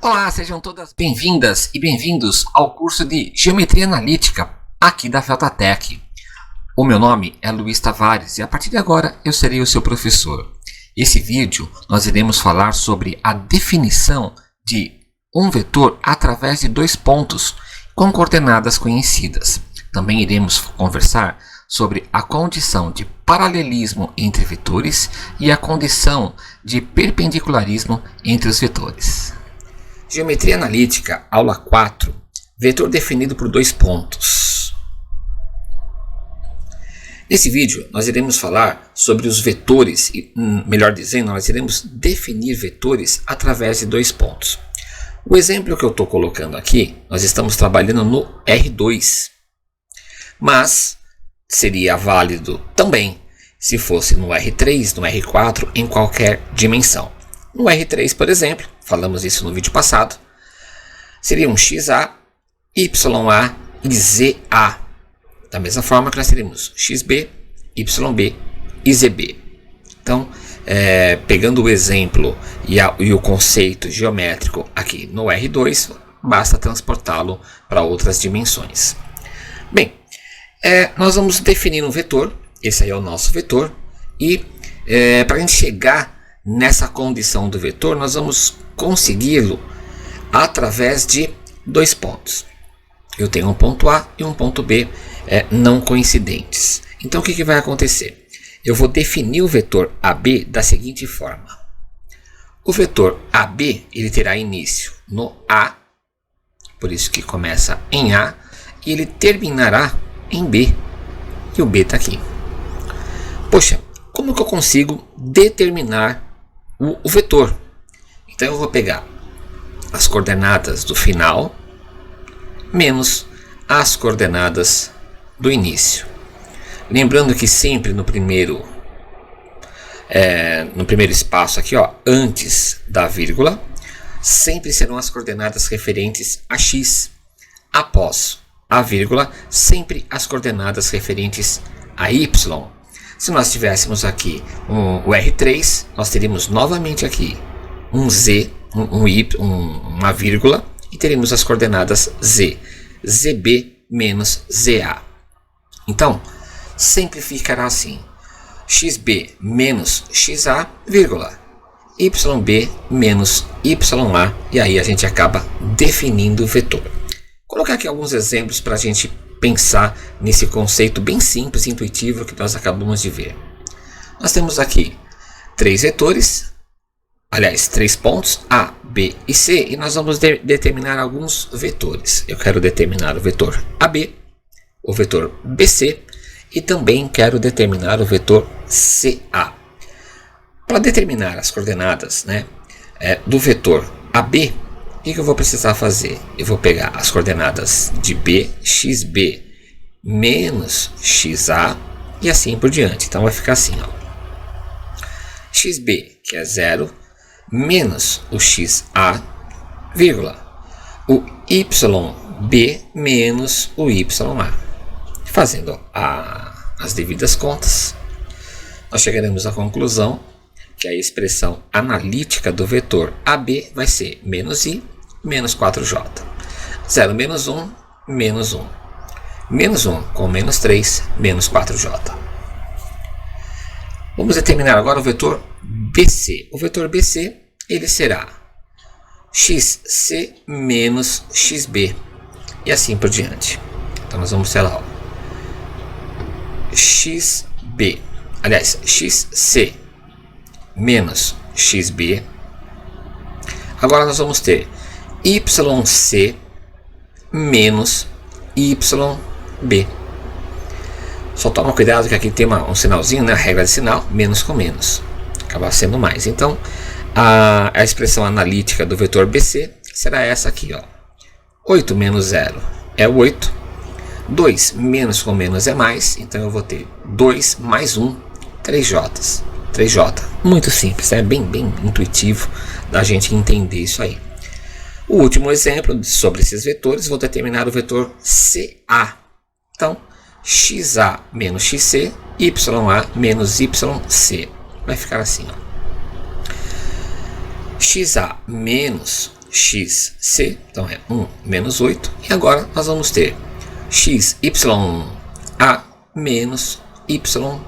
Olá, sejam todas bem-vindas e bem-vindos ao curso de Geometria Analítica aqui da Feltatec. O meu nome é Luiz Tavares e a partir de agora eu serei o seu professor. Nesse vídeo nós iremos falar sobre a definição de um vetor através de dois pontos com coordenadas conhecidas. Também iremos conversar sobre a condição de paralelismo entre vetores e a condição de perpendicularismo entre os vetores. Geometria Analítica, aula 4, vetor definido por dois pontos. Nesse vídeo nós iremos falar sobre os vetores, melhor dizendo, nós iremos definir vetores através de dois pontos. O exemplo que eu estou colocando aqui, nós estamos trabalhando no R2, mas seria válido também se fosse no R3, no R4, em qualquer dimensão. No R3, por exemplo, falamos isso no vídeo passado, seria um XA, YA e ZA. Da mesma forma que nós teríamos XB, YB e ZB. Então, pegando o exemplo e o conceito geométrico aqui no R2, basta transportá-lo para outras dimensões. Bem, nós vamos definir um vetor, esse aí é o nosso vetor, e para a gente chegar nessa condição do vetor, nós vamos consegui-lo através de dois pontos. Eu tenho um ponto A e um ponto B não coincidentes. Então o que vai acontecer? Eu vou definir o vetor AB da seguinte forma. O vetor AB ele terá início no A, por isso que começa em A, e ele terminará em B, e o B está aqui. Poxa, como que eu consigo determinar o vetor? Então eu vou pegar as coordenadas do final menos as coordenadas do início. Lembrando que sempre no primeiro espaço aqui, ó, antes da vírgula, sempre serão as coordenadas referentes a x. Após a vírgula, sempre as coordenadas referentes a y. Se nós tivéssemos aqui o R3, nós teríamos novamente aqui um Z, uma vírgula, e teríamos as coordenadas Z, ZB menos ZA. Então, sempre ficará assim, XB menos XA, vírgula, YB menos YA, e aí a gente acaba definindo o vetor. Vou colocar aqui alguns exemplos para a gente pensar nesse conceito bem simples e intuitivo que nós acabamos de ver. Nós temos aqui três vetores, aliás, três pontos, A, B e C, e nós vamos determinar alguns vetores. Eu quero determinar o vetor AB, o vetor BC e também quero determinar o vetor CA. Para determinar as coordenadas, do vetor AB, o que eu vou precisar fazer? Eu vou pegar as coordenadas de B, XB menos XA e assim por diante. Então vai ficar assim, ó. XB, que é 0, menos o XA, vírgula, o YB menos o YA. Fazendo as devidas contas, nós chegaremos à conclusão que a expressão analítica do vetor AB vai ser menos I menos 4J. 0 menos 1, menos 1. Menos 1 com menos 3, menos 4J. Vamos determinar agora o vetor BC. O vetor BC ele será XC menos XB e assim por diante. Então nós vamos ter lá, ó, XB, aliás, XC menos XB. Agora nós vamos ter YC menos YB. Só toma cuidado que aqui tem um sinalzinho, a regra de sinal, menos com menos. Acaba sendo mais. Então, a expressão analítica do vetor BC será essa aqui, ó. 8 menos 0 é 8. 2 menos com menos é mais. Então eu vou ter 2 mais 1, 3J. 3J. Muito simples, bem intuitivo da gente entender isso aí. O último exemplo sobre esses vetores, vou determinar o vetor CA. Então, XA menos XC, YA menos YC. Vai ficar assim, ó. XA menos xc, então é 1 menos 8, e agora nós vamos ter xya menos yc, então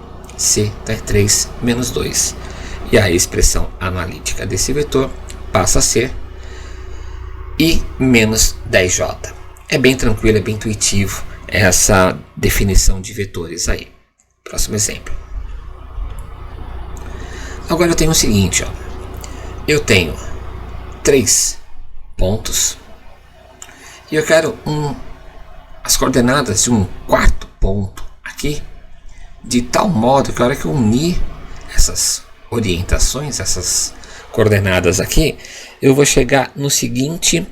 é 3 menos 2. E a expressão analítica desse vetor passa a ser I menos 10j. É bem tranquilo, é bem intuitivo essa definição de vetores aí. Próximo exemplo. Agora eu tenho o seguinte, ó. Eu tenho 3 pontos e eu quero as coordenadas de um quarto ponto aqui, de tal modo que a hora que eu unir essas orientações, essas coordenadas aqui, eu vou chegar no seguinte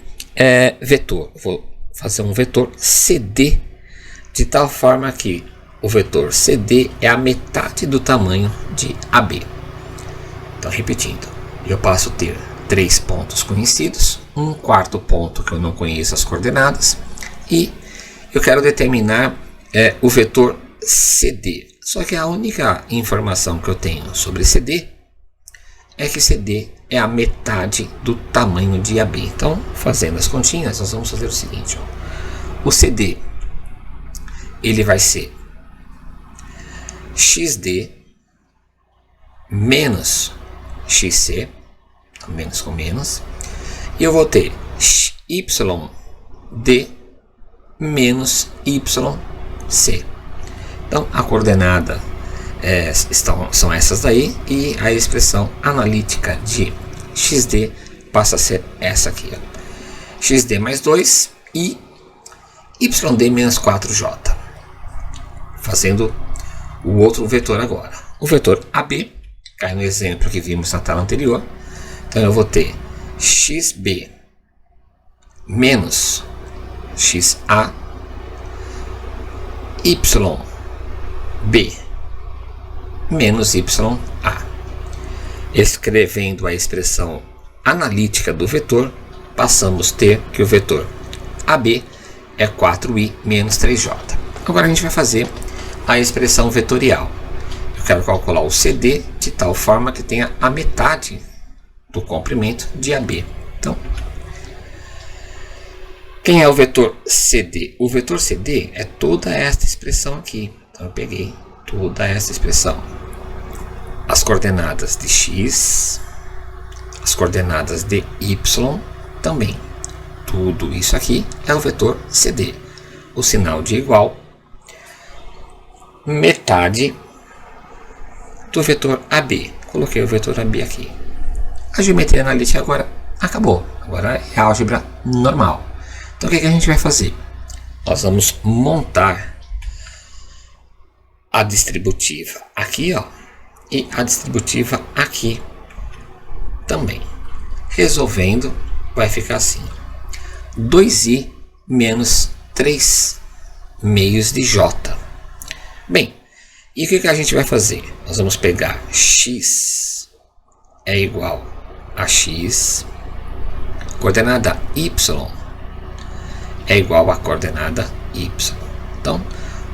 vetor. Vou fazer um vetor CD, de tal forma que o vetor CD é a metade do tamanho de AB. Então, repetindo, eu passo a ter 3 pontos conhecidos, um quarto ponto que eu não conheço as coordenadas, e eu quero determinar o vetor CD. Só que a única informação que eu tenho sobre CD é que CD é a metade do tamanho de AB. Então, fazendo as continhas, nós vamos fazer o seguinte, ó. O CD ele vai ser XD menos XC, menos com menos, e eu vou ter YD menos YC. Então, a coordenada são essas daí, e a expressão analítica de XD passa a ser essa aqui, ó. XD mais 2 e YD menos 4J. Fazendo o outro vetor agora. O vetor AB cai no exemplo que vimos na tela anterior. Então eu vou ter XB menos XA, YB menos YA. Escrevendo a expressão analítica do vetor, passamos a ter que o vetor AB é 4i menos 3j. Agora a gente vai fazer a expressão vetorial. Eu quero calcular o CD de tal forma que tenha a metade do comprimento de AB. Então, quem é o vetor CD? O vetor CD é toda esta expressão aqui. Então eu peguei toda esta expressão. As coordenadas de x, as coordenadas de y também. Tudo isso aqui é o vetor CD. O sinal de igual, metade do vetor AB. Coloquei o vetor AB aqui. A geometria analítica agora acabou. Agora é álgebra normal. Então o que a gente vai fazer? Nós vamos montar a distributiva aqui, ó, e a distributiva aqui também. Resolvendo, vai ficar assim: 2i menos 3 meios de j. Bem, e o que a gente vai fazer? Nós vamos pegar x é igual a x, coordenada y é igual a coordenada y. Então,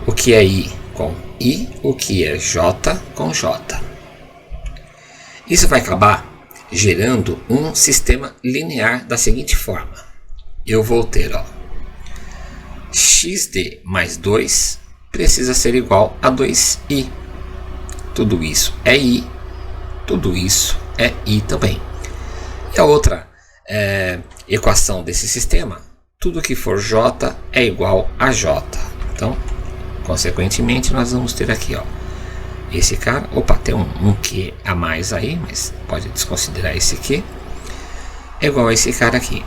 o que é i com i, o que é j com j. Isso vai acabar gerando um sistema linear da seguinte forma. Eu vou ter, ó, xd mais 2 precisa ser igual a 2i. Tudo isso é i, tudo isso é i também. E a outra equação desse sistema, tudo que for j é igual a j. Então, consequentemente, nós vamos ter aqui, ó, esse cara. Opa, tem um q a mais aí, mas pode desconsiderar esse q. É igual a esse cara aqui.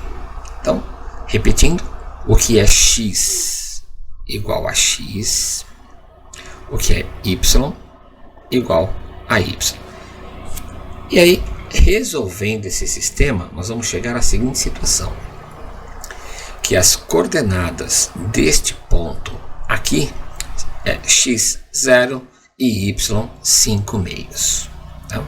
Então, repetindo, o que é x igual a x, o que é y igual a y. E aí, resolvendo esse sistema, nós vamos chegar à seguinte situação: que as coordenadas deste ponto aqui é x0 e y 5 meios. Tá?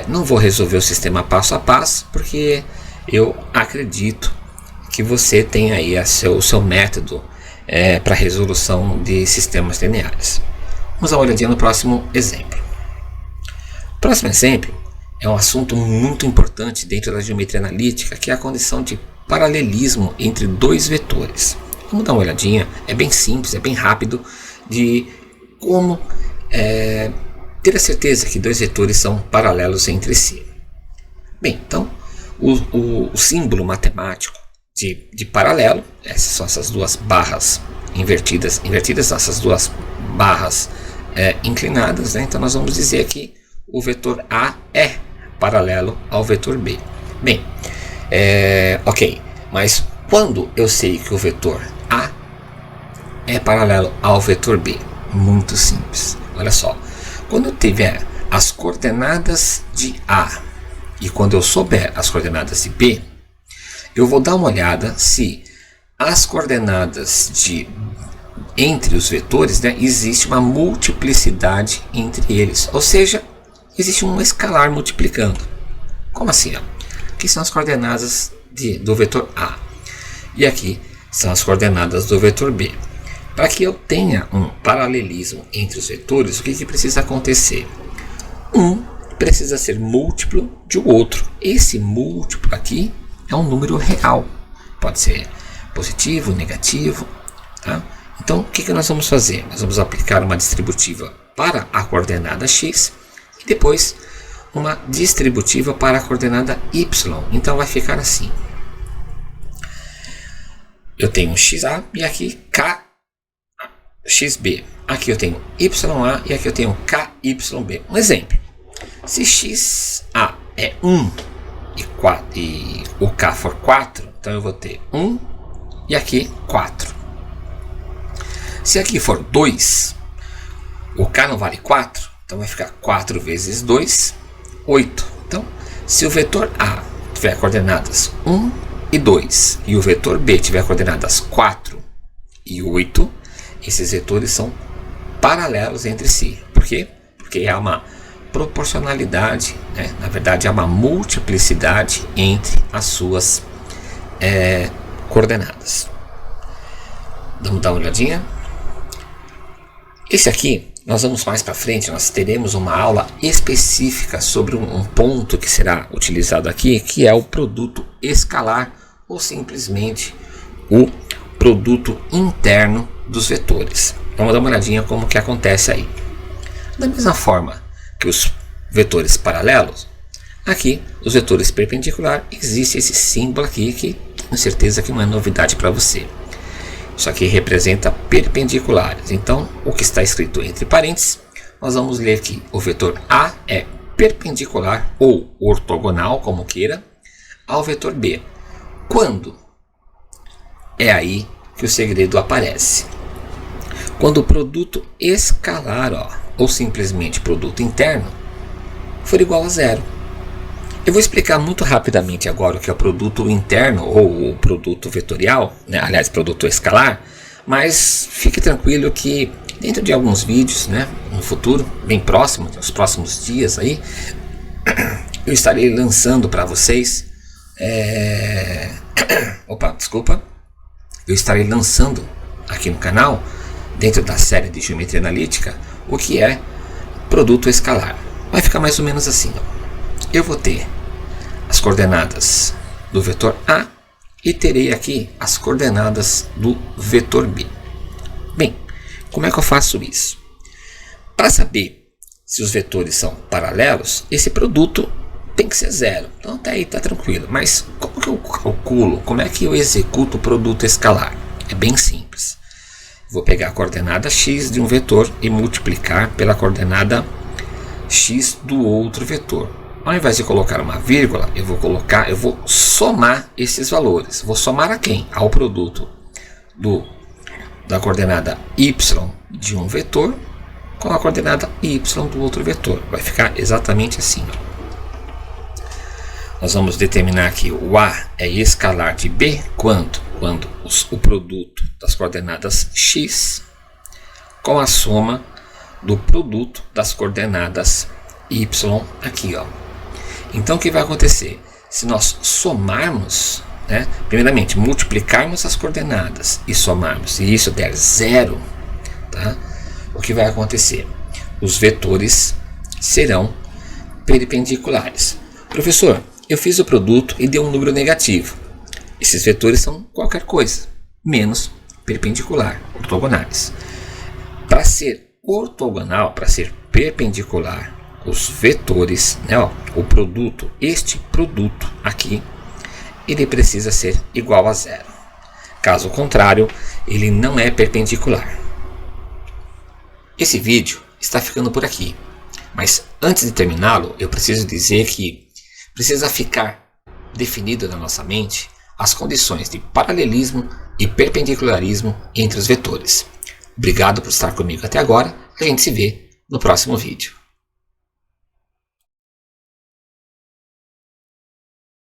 Não vou resolver o sistema passo a passo, porque eu acredito que você tem aí o seu método para resolução de sistemas lineares. Vamos dar uma olhadinha no próximo exemplo. O próximo exemplo é um assunto muito importante dentro da geometria analítica, que é a condição de paralelismo entre dois vetores. Vamos dar uma olhadinha, é bem simples, é bem rápido de como ter a certeza que dois vetores são paralelos entre si. Bem, então o símbolo matemático de paralelo, essas são essas duas barras invertidas, essas duas barras inclinadas, né? Então nós vamos dizer que o vetor A é paralelo ao vetor B. Bem, ok, mas quando eu sei que o vetor A é paralelo ao vetor B? Muito simples, olha só, quando eu tiver as coordenadas de A e quando eu souber as coordenadas de B, eu vou dar uma olhada se as coordenadas entre os vetores, né, existe uma multiplicidade entre eles, ou seja, existe um escalar multiplicando. Como assim? Aqui são as coordenadas do vetor A e aqui são as coordenadas do vetor B. Para que eu tenha um paralelismo entre os vetores, o que precisa acontecer? Um precisa ser múltiplo de outro. Esse múltiplo aqui é um número real. Pode ser positivo, negativo. Tá? Então, o que nós vamos fazer? Nós vamos aplicar uma distributiva para a coordenada x e depois uma distributiva para a coordenada y. Então, vai ficar assim. Eu tenho xa e aqui xb. Aqui eu tenho ya e aqui eu tenho kyb. Um exemplo. Se xa é 1 e o k for 4, então eu vou ter 1 e aqui 4. Se aqui for 2, o k não vale 4, então vai ficar 4 vezes 2, 8. Então, se o vetor A tiver coordenadas 1 e 2 e o vetor B tiver coordenadas 4 e 8, esses vetores são paralelos entre si. Por quê? Porque há uma proporcionalidade, né? Na verdade há uma multiplicidade entre as suas coordenadas. Vamos dar uma olhadinha. Esse aqui, nós vamos mais para frente, nós teremos uma aula específica sobre um ponto que será utilizado aqui, que é o produto escalar ou simplesmente o produto interno dos vetores. Vamos dar uma olhadinha como que acontece aí. Da mesma forma que os vetores paralelos, aqui os vetores perpendiculares, existe esse símbolo aqui que tenho certeza que não é novidade para você. Isso aqui representa perpendiculares. Então, o que está escrito entre parênteses, nós vamos ler que o vetor A é perpendicular ou ortogonal, como queira, ao vetor B. Quando? É aí que o segredo aparece. Quando o produto escalar, ou simplesmente produto interno, for igual a zero. Eu vou explicar muito rapidamente agora o que é o produto interno ou o produto vetorial, né? Aliás, produto escalar, mas fique tranquilo que dentro de alguns vídeos, né, no futuro, bem próximo, nos próximos dias aí, eu estarei lançando para vocês, eu estarei lançando aqui no canal, dentro da série de geometria analítica, o que é produto escalar. Vai ficar mais ou menos assim, Eu vou ter as coordenadas do vetor A e terei aqui as coordenadas do vetor B. Bem, como é que eu faço isso? Para saber se os vetores são paralelos, esse produto tem que ser zero. Então até aí está tranquilo. Mas como que eu calculo? Como é que eu executo o produto escalar? É bem simples. Vou pegar a coordenada x de um vetor e multiplicar pela coordenada x do outro vetor. Ao invés de colocar uma vírgula, eu vou somar esses valores. Vou somar a quem? Ao produto da coordenada y de um vetor com a coordenada y do outro vetor. Vai ficar exatamente assim. Nós vamos determinar que o A é escalar de B quando o produto das coordenadas x com a soma do produto das coordenadas y aqui, Então o que vai acontecer? Se nós somarmos, primeiramente multiplicarmos as coordenadas e somarmos, e isso der zero, tá? O que vai acontecer? Os vetores serão perpendiculares. Professor, eu fiz o produto e deu um número negativo. Esses vetores são qualquer coisa, menos perpendicular, ortogonais. Para ser ortogonal, para ser perpendicular, os vetores, o produto, este produto aqui, ele precisa ser igual a zero. Caso contrário, ele não é perpendicular. Esse vídeo está ficando por aqui, mas antes de terminá-lo, eu preciso dizer que precisa ficar definido na nossa mente as condições de paralelismo e perpendicularismo entre os vetores. Obrigado por estar comigo até agora. A gente se vê no próximo vídeo.